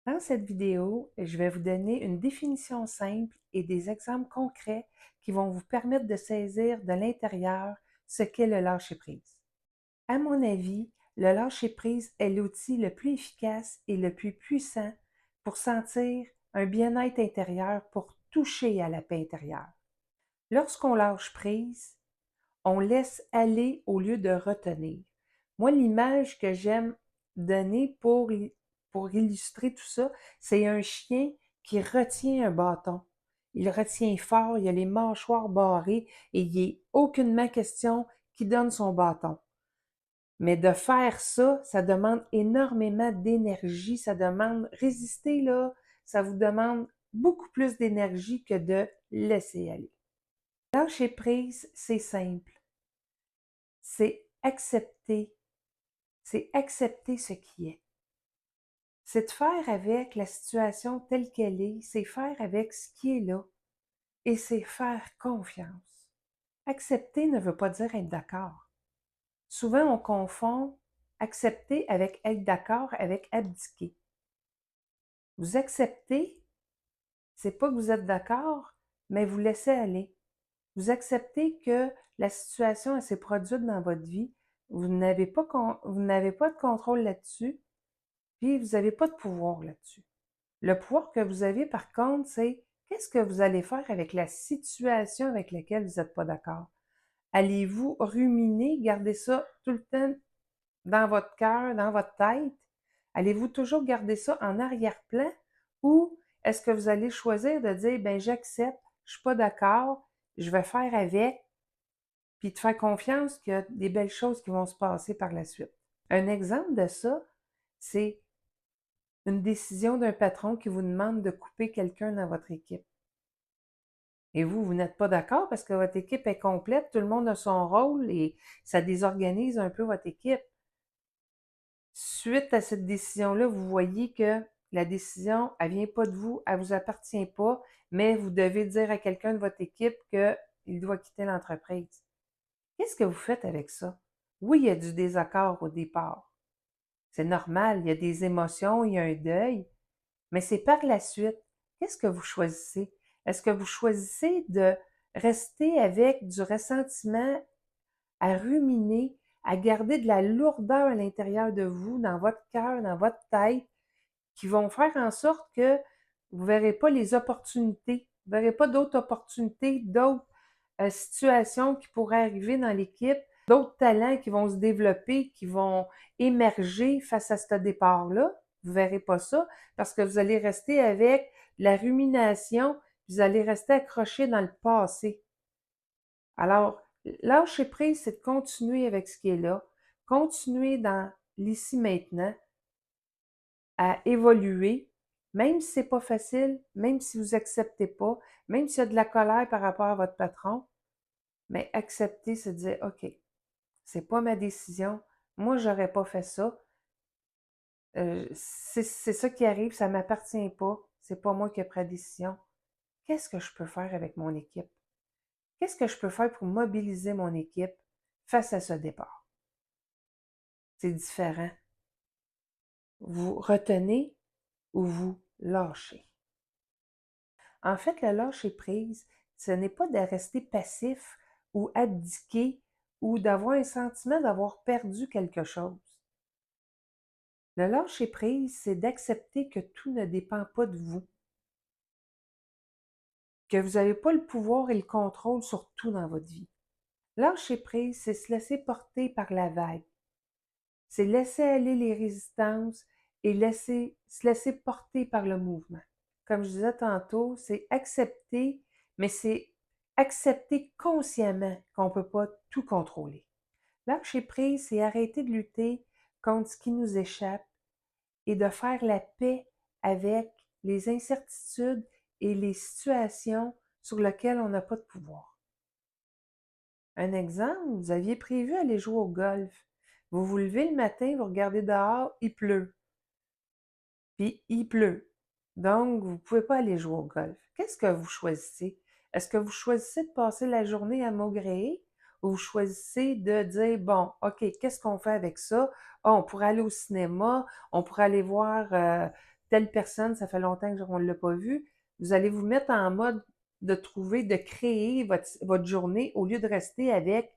Dans cette vidéo, je vais vous donner une définition simple et des exemples concrets qui vont vous permettre de saisir de l'intérieur ce qu'est le lâcher-prise. À mon avis, le lâcher-prise est l'outil le plus efficace et le plus puissant pour sentir un bien-être intérieur, pour toucher à la paix intérieure. Lorsqu'on lâche prise, on laisse aller au lieu de retenir. Moi, l'image que j'aime donner pour illustrer tout ça, c'est un chien qui retient un bâton. Il retient fort, il a les mâchoires barrées et il n'est aucunement question qu'il donne son bâton. Mais de faire ça, ça demande énormément d'énergie, ça demande résister là, ça vous demande beaucoup plus d'énergie que de laisser aller. Lâcher prise, c'est simple. C'est accepter ce qui est. C'est de faire avec la situation telle qu'elle est, c'est faire avec ce qui est là, et c'est faire confiance. Accepter ne veut pas dire être d'accord. Souvent, on confond accepter avec être d'accord avec abdiquer. Vous acceptez, c'est pas que vous êtes d'accord, mais vous laissez aller. Vous acceptez que la situation elle s'est produite dans votre vie, vous n'avez pas de contrôle là-dessus, puis vous n'avez pas de pouvoir là-dessus. Le pouvoir que vous avez, par contre, c'est qu'est-ce que vous allez faire avec la situation avec laquelle vous n'êtes pas d'accord? Allez-vous ruminer, garder ça tout le temps dans votre cœur, dans votre tête? Allez-vous toujours garder ça en arrière-plan? Ou est-ce que vous allez choisir de dire, ben j'accepte, je suis pas d'accord, je vais faire avec, puis de faire confiance qu'il y a des belles choses qui vont se passer par la suite. Un exemple de ça, c'est une décision d'un patron qui vous demande de couper quelqu'un dans votre équipe. Et vous n'êtes pas d'accord parce que votre équipe est complète, tout le monde a son rôle et ça désorganise un peu votre équipe. Suite à cette décision-là, vous voyez que la décision, elle vient pas de vous, elle vous appartient pas, mais vous devez dire à quelqu'un de votre équipe qu'il doit quitter l'entreprise. Qu'est-ce que vous faites avec ça? Oui, il y a du désaccord au départ. C'est normal, il y a des émotions, il y a un deuil, mais c'est par la suite. Qu'est-ce que vous choisissez? Est-ce que vous choisissez de rester avec du ressentiment, à ruminer, à garder de la lourdeur à l'intérieur de vous, dans votre cœur, dans votre tête, qui vont faire en sorte que vous ne verrez pas les opportunités, vous ne verrez pas d'autres opportunités, d'autres situations qui pourraient arriver dans l'équipe, d'autres talents qui vont se développer, qui vont émerger face à ce départ-là. Vous ne verrez pas ça parce que vous allez rester avec la rumination, vous allez rester accroché dans le passé. Alors, lâcher prise, c'est de continuer avec ce qui est là, continuer dans l'ici maintenant, à évoluer, même si c'est pas facile, même si vous acceptez pas, même s'il y a de la colère par rapport à votre patron, mais accepter, c'est dire, OK, c'est pas ma décision, moi, j'aurais pas fait ça, c'est ça qui arrive, ça m'appartient pas, c'est pas moi qui ai pris la décision. Qu'est-ce que je peux faire avec mon équipe? Qu'est-ce que je peux faire pour mobiliser mon équipe face à ce départ? C'est différent. Vous retenez ou vous lâchez. En fait, le lâcher-prise, ce n'est pas de rester passif ou abdiquer ou d'avoir un sentiment d'avoir perdu quelque chose. Le lâcher-prise, c'est d'accepter que tout ne dépend pas de vous, que vous n'avez pas le pouvoir et le contrôle sur tout dans votre vie. Lâcher-prise, c'est se laisser porter par la vague. C'est laisser aller les résistances et se laisser porter par le mouvement. Comme je disais tantôt, c'est accepter, mais c'est accepter consciemment qu'on ne peut pas tout contrôler. Lâcher prise, c'est arrêter de lutter contre ce qui nous échappe et de faire la paix avec les incertitudes et les situations sur lesquelles on n'a pas de pouvoir. Un exemple, vous aviez prévu aller jouer au golf. Vous vous levez le matin, vous regardez dehors, il pleut. Puis il pleut. Donc, vous ne pouvez pas aller jouer au golf. Qu'est-ce que vous choisissez? Est-ce que vous choisissez de passer la journée à maugréer ou vous choisissez de dire, bon, OK, qu'est-ce qu'on fait avec ça? Ah, on pourrait aller au cinéma, on pourrait aller voir telle personne, ça fait longtemps qu'on ne l'a pas vue. Vous allez vous mettre en mode de trouver, de créer votre journée au lieu de rester avec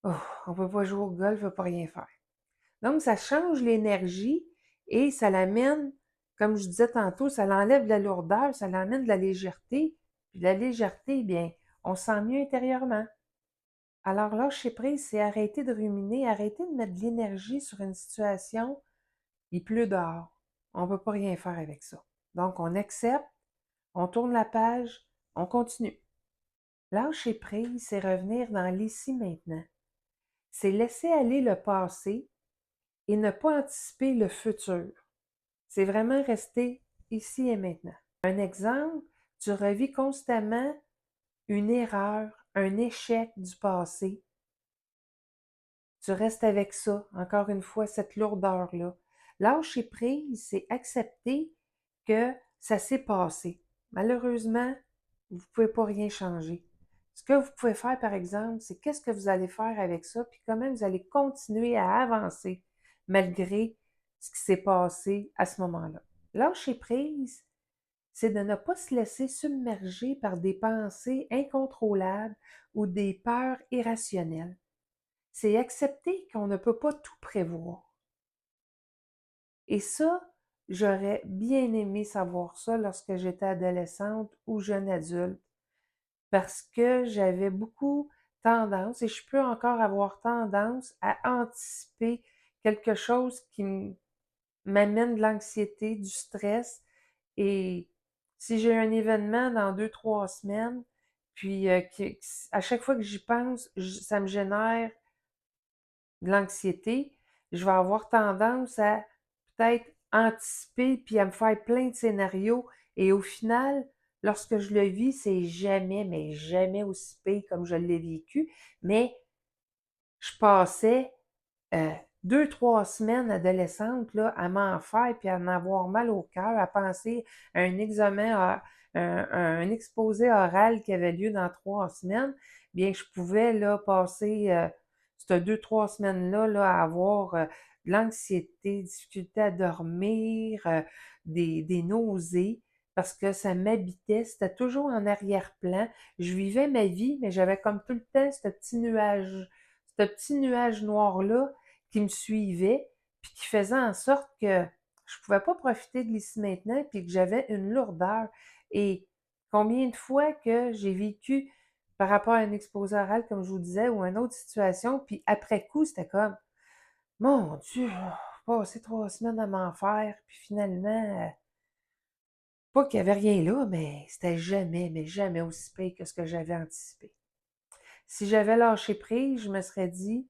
oh, on peut pas jouer au golf, on peut pas rien faire. Donc, ça change l'énergie et ça l'amène, comme je disais tantôt, ça l'enlève de la lourdeur, ça l'amène de la légèreté. Puis la légèreté, bien, on se sent mieux intérieurement. Alors lâcher prise, c'est arrêter de ruminer, arrêter de mettre de l'énergie sur une situation. Il pleut dehors. On ne peut pas rien faire avec ça. Donc, on accepte, on tourne la page, on continue. Lâcher prise, c'est revenir dans l'ici maintenant. C'est laisser aller le passé et ne pas anticiper le futur. C'est vraiment rester ici et maintenant. Un exemple, tu revis constamment une erreur, un échec du passé. Tu restes avec ça, encore une fois, cette lourdeur-là. Lâcher prise, c'est accepter que ça s'est passé. Malheureusement, vous ne pouvez pas rien changer. Ce que vous pouvez faire, par exemple, c'est qu'est-ce que vous allez faire avec ça, puis comment vous allez continuer à avancer malgré ce qui s'est passé à ce moment-là. Lâcher prise, c'est de ne pas se laisser submerger par des pensées incontrôlables ou des peurs irrationnelles. C'est accepter qu'on ne peut pas tout prévoir. Et ça, j'aurais bien aimé savoir ça lorsque j'étais adolescente ou jeune adulte, parce que j'avais beaucoup tendance, et je peux encore avoir tendance à anticiper quelque chose qui m'amène de l'anxiété, du stress, et si j'ai un événement dans 2, 3 semaines, puis à chaque fois que j'y pense, ça me génère de l'anxiété, je vais avoir tendance à peut-être anticiper puis à me faire plein de scénarios et au final, lorsque je le vis, c'est jamais, mais jamais aussi pire comme je l'ai vécu, mais je passais 2, 3 semaines adolescente là, à m'en faire puis à en avoir mal au cœur, à penser à un examen, un exposé oral qui avait lieu dans 3 semaines, bien je pouvais là passer ces 2, 3 semaines-là là, à avoir de l'anxiété, difficulté à dormir, des nausées, parce que ça m'habitait, c'était toujours en arrière-plan. Je vivais ma vie, mais j'avais comme tout le temps ce petit nuage noir-là qui me suivait, puis qui faisait en sorte que je ne pouvais pas profiter de l'ici maintenant, puis que j'avais une lourdeur. Et combien de fois que j'ai vécu par rapport à un exposé oral, comme je vous disais, ou une autre situation, puis après coup, c'était comme, mon Dieu, j'ai passé 3 semaines à m'en faire, puis finalement, pas qu'il n'y avait rien là, mais c'était jamais, mais jamais aussi pire que ce que j'avais anticipé. Si j'avais lâché prise, je me serais dit,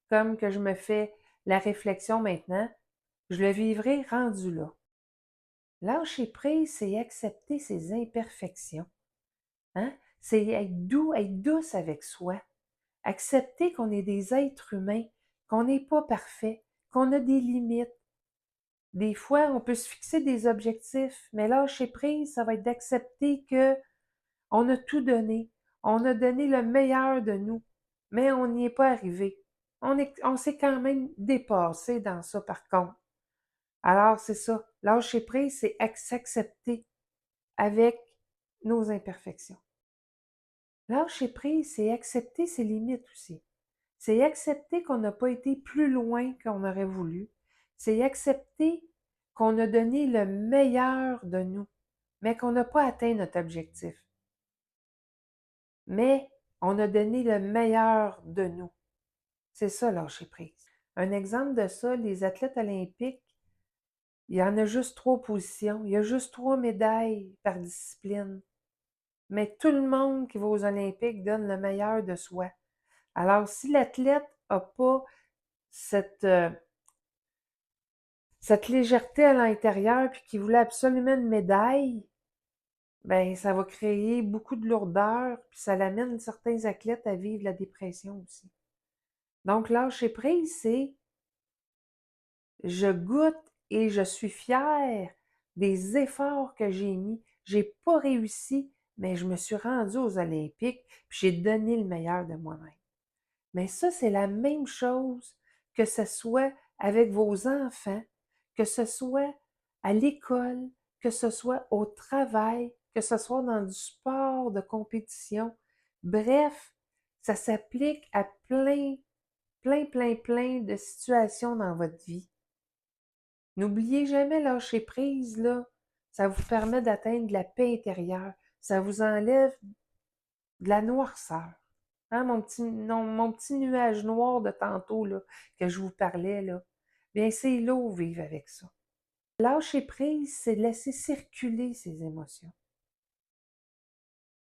comme que je me fais la réflexion maintenant, je le vivrais rendu là. Lâcher prise, c'est accepter ses imperfections. Hein? C'est être doux, être douce avec soi. Accepter qu'on est des êtres humains, qu'on n'est pas parfait, qu'on a des limites. Des fois, on peut se fixer des objectifs, mais lâcher prise, ça va être d'accepter que on a tout donné. On a donné le meilleur de nous, mais on n'y est pas arrivé. On s'est quand même dépassé dans ça, par contre. Alors, c'est ça. Lâcher prise, c'est s'accepter avec nos imperfections. Lâcher prise, c'est accepter ses limites aussi. C'est accepter qu'on n'a pas été plus loin qu'on aurait voulu. C'est accepter qu'on a donné le meilleur de nous, mais qu'on n'a pas atteint notre objectif. Mais on a donné le meilleur de nous. C'est ça, lâcher prise. Un exemple de ça, les athlètes olympiques, il y en a juste 3 positions. Il y a juste 3 médailles par discipline. Mais tout le monde qui va aux Olympiques donne le meilleur de soi. Alors, si l'athlète n'a pas cette, cette légèreté à l'intérieur puis qu'il voulait absolument une médaille, ben ça va créer beaucoup de lourdeur puis ça l'amène certains athlètes à vivre la dépression aussi. Donc, lâcher prise, c'est je goûte et je suis fière des efforts que j'ai mis. J'ai pas réussi, mais je me suis rendue aux Olympiques, puis j'ai donné le meilleur de moi-même. Mais ça, c'est la même chose que ce soit avec vos enfants, que ce soit à l'école, que ce soit au travail, que ce soit dans du sport de compétition. Bref, ça s'applique à plein de situations dans votre vie. N'oubliez jamais lâcher prise, là. Ça vous permet d'atteindre de la paix intérieure. Ça vous enlève de la noirceur. Hein, mon petit nuage noir de tantôt, là, que je vous parlais, là. Bien, c'est lourd vivre avec ça. Lâcher prise, c'est laisser circuler ses émotions.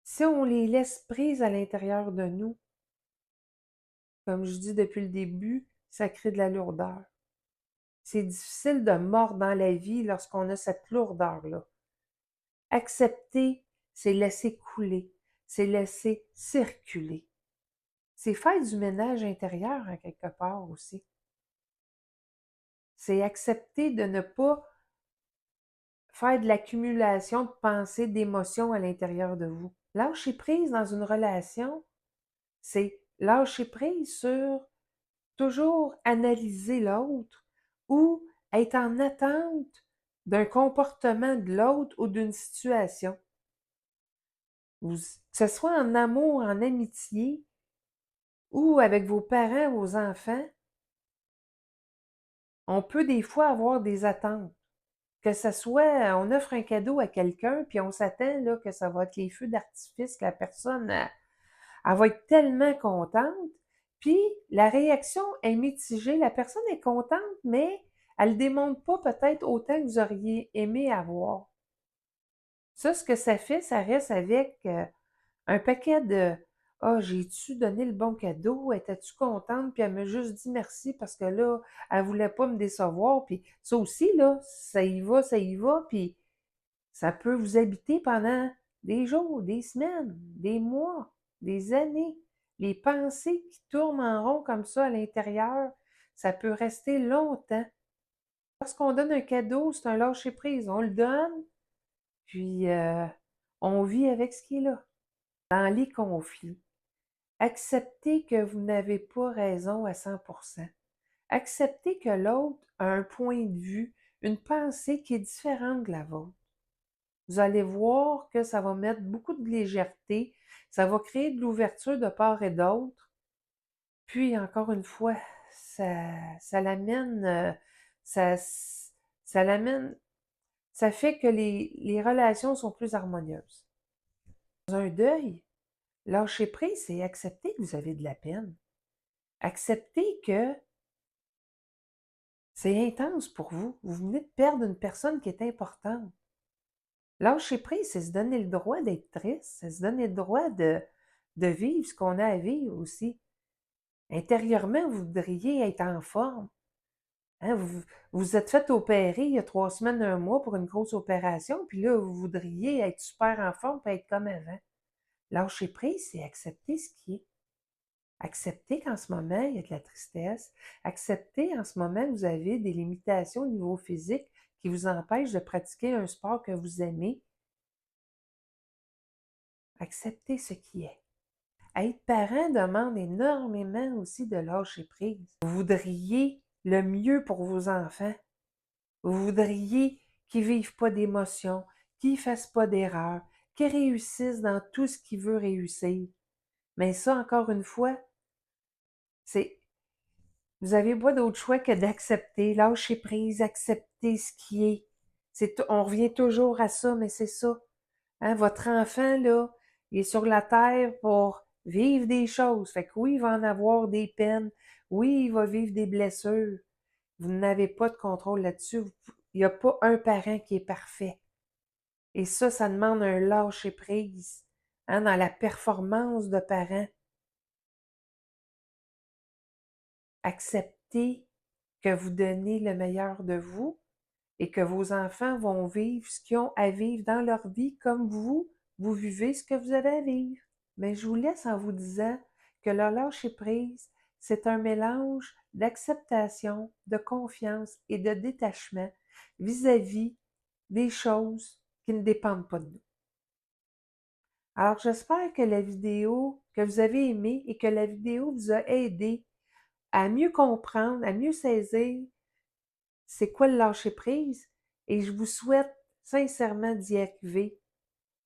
Si on les laisse prises à l'intérieur de nous, comme je dis depuis le début, ça crée de la lourdeur. C'est difficile de mordre dans la vie lorsqu'on a cette lourdeur-là. Accepter, c'est laisser couler, c'est laisser circuler. C'est faire du ménage intérieur, en quelque part aussi. C'est accepter de ne pas faire de l'accumulation de pensées, d'émotions à l'intérieur de vous. Lâcher prise dans une relation, c'est lâcher prise sur toujours analyser l'autre ou être en attente d'un comportement de l'autre ou d'une situation. Que ce soit en amour, en amitié ou avec vos parents, vos enfants, on peut des fois avoir des attentes. Que ce soit, on offre un cadeau à quelqu'un, puis on s'attend là, que ça va être les feux d'artifice, que la personne, elle va être tellement contente. Puis la réaction est mitigée. La personne est contente, mais elle ne démontre pas peut-être autant que vous auriez aimé avoir. Ça, ce que ça fait, ça reste avec un paquet de Ah, j'ai-tu donné le bon cadeau? Étais-tu contente? Puis elle m'a juste dit merci parce que là, elle voulait pas me décevoir. Puis ça aussi, là, ça y va, puis ça peut vous habiter pendant des jours, des semaines, des mois, des années. Les pensées qui tournent en rond comme ça à l'intérieur, ça peut rester longtemps. Lorsqu'on donne un cadeau, c'est un lâcher-prise. On le donne, puis on vit avec ce qui est là. Dans les conflits, acceptez que vous n'avez pas raison à 100%. Acceptez que l'autre a un point de vue, une pensée qui est différente de la vôtre. Vous allez voir que ça va mettre beaucoup de légèreté, ça va créer de l'ouverture de part et d'autre. Puis, encore une fois, ça l'amène, ça, ça l'amène, ça fait que les relations sont plus harmonieuses. Dans un deuil, lâcher prise, c'est accepter que vous avez de la peine. Accepter que c'est intense pour vous. Vous venez de perdre une personne qui est importante. Lâcher prise, c'est se donner le droit d'être triste, c'est se donner le droit de vivre ce qu'on a à vivre aussi. Intérieurement, vous voudriez être en forme. Hein, vous vous êtes fait opérer il y a 3 semaines, un mois pour une grosse opération, puis là, vous voudriez être super en forme pour être comme avant. Lâcher prise, c'est accepter ce qui est. Accepter qu'en ce moment, il y a de la tristesse. Accepter en ce moment que vous avez des limitations au niveau physique qui vous empêchent de pratiquer un sport que vous aimez. Accepter ce qui est. Être parent demande énormément aussi de lâcher prise. Vous voudriez le mieux pour vos enfants. Vous voudriez qu'ils ne vivent pas d'émotions, qu'ils ne fassent pas d'erreurs, qu'ils réussissent dans tout ce qu'ils veulent réussir. Mais ça, encore une fois, c'est vous n'avez pas d'autre choix que d'accepter, lâcher prise, accepter ce qui est. On revient toujours à ça, mais c'est ça. Hein, votre enfant, là, il est sur la terre pour vivre des choses. Fait que oui, il va en avoir des peines. Oui, il va vivre des blessures. Vous n'avez pas de contrôle là-dessus. Il n'y a pas un parent qui est parfait. Et ça demande un lâcher-prise, hein, dans la performance de parents. Acceptez que vous donnez le meilleur de vous et que vos enfants vont vivre ce qu'ils ont à vivre dans leur vie comme vous vivez ce que vous avez à vivre. Mais je vous laisse en vous disant que le lâcher-prise, c'est un mélange d'acceptation, de confiance et de détachement vis-à-vis des choses qui ne dépendent pas de nous. Alors, j'espère que la vidéo, que vous avez aimée et que la vidéo vous a aidé à mieux comprendre, à mieux saisir c'est quoi le lâcher-prise et je vous souhaite sincèrement d'y arriver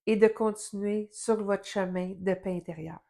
et de continuer sur votre chemin de paix intérieure.